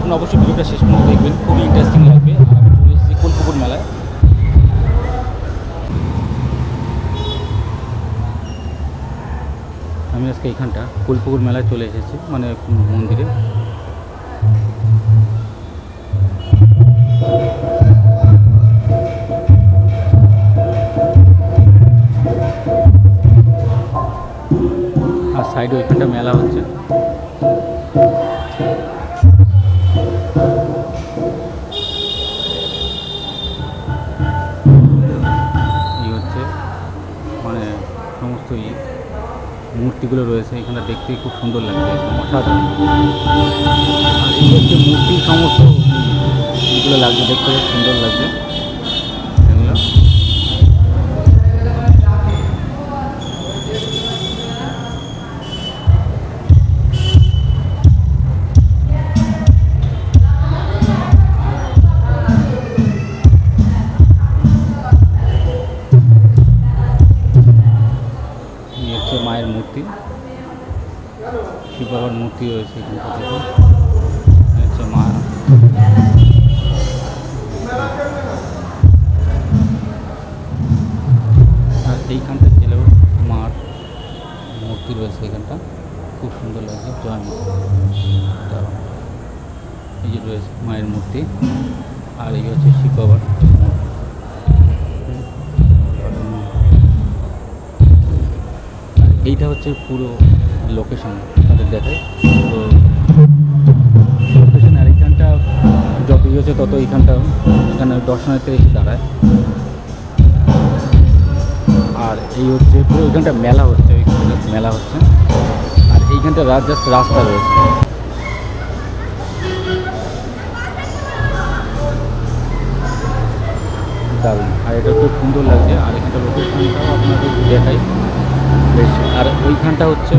আপনারা অবশ্যই ভিডিওটা শেষ পর্যন্ত দেখবেন, খুবই ইন্টারেস্টিং লাগবে। আর আমি চলে এসেছি কোলপুকুর মেলায়। আমি আজকে এইখানটা কোলপুকুর মেলায় চলে এসেছি, মানে মন্দিরে। আর সাইডে ওইখানটা মেলা হচ্ছে। এই হচ্ছে মানে সমস্ত মূর্তিগুলো রয়েছে এখানে, দেখতে খুব সুন্দর লাগছে, অসাধারণ। আর এই হচ্ছে মূর্তি, সমস্ত এগুলো লাগছে, দেখতে খুব সুন্দর লাগছে এগুলো। মায়ের মূর্তি, শিব বাবার মূর্তি রয়েছে এখানটা, হচ্ছে মা। আর এইখানটা ছেলেও মার মূর্তি রয়েছে এখানটা, খুব সুন্দর লাগছে। জয় মা, এই যে রয়েছে মায়ের মূর্তি। আর এই হচ্ছে শিব বাবার মূর্তি। এইটা হচ্ছে পুরো লোকেশন আপনাদের দেখায়, তো লোকেশন। আর এইখানটা যত হচ্ছে তত এখানে দর্শনার্থী এসে দাঁড়ায়। আর এই হচ্ছে পুরো এইখানটা মেলা হচ্ছে, মেলা হচ্ছে। আর এইখানটা জাস্ট রাস্তা রয়েছে, দারুণ। আর এটা খুব সুন্দর লাগছে। আর এখানটা লোকেশনটাও আপনাদের দেখাই বেশ। আর ওইখানটা হচ্ছে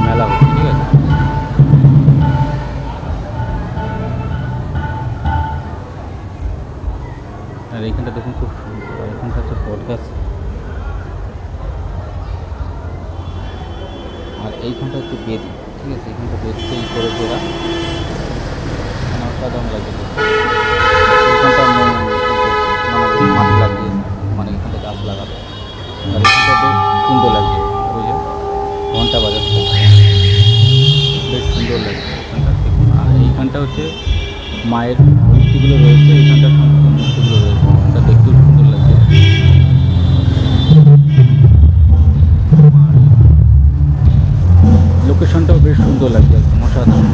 মেলা হচ্ছে, ঠিক আছে। আর এইখানটা দেখুন খুব সুন্দর। আর এখানটা হচ্ছে বটগাছ। আর এইখানটা হচ্ছে বেদি, ঠিক আছে। এইখানটা বেদতে করে দেওয়া, অসাধারণ লাগছে। এইখানটা মানে মাটি লাগিয়ে, মানে এখানটা গাছ লাগাবে। আর এখানটা বেশ সুন্দর লাগছে, ওই যে ঘন্টা বাজাচ্ছে, বেশ সুন্দর লাগছে এখানটা দেখুন। আর এইখানটা হচ্ছে মায়ের মূর্তিগুলো রয়েছে, এইখানটার সমস্ত মূর্তিগুলো রয়েছে, এটা দেখতেও সুন্দর লাগছে। লোকেশনটাও বেশ সুন্দর লাগছে, একদম অসাধারণ।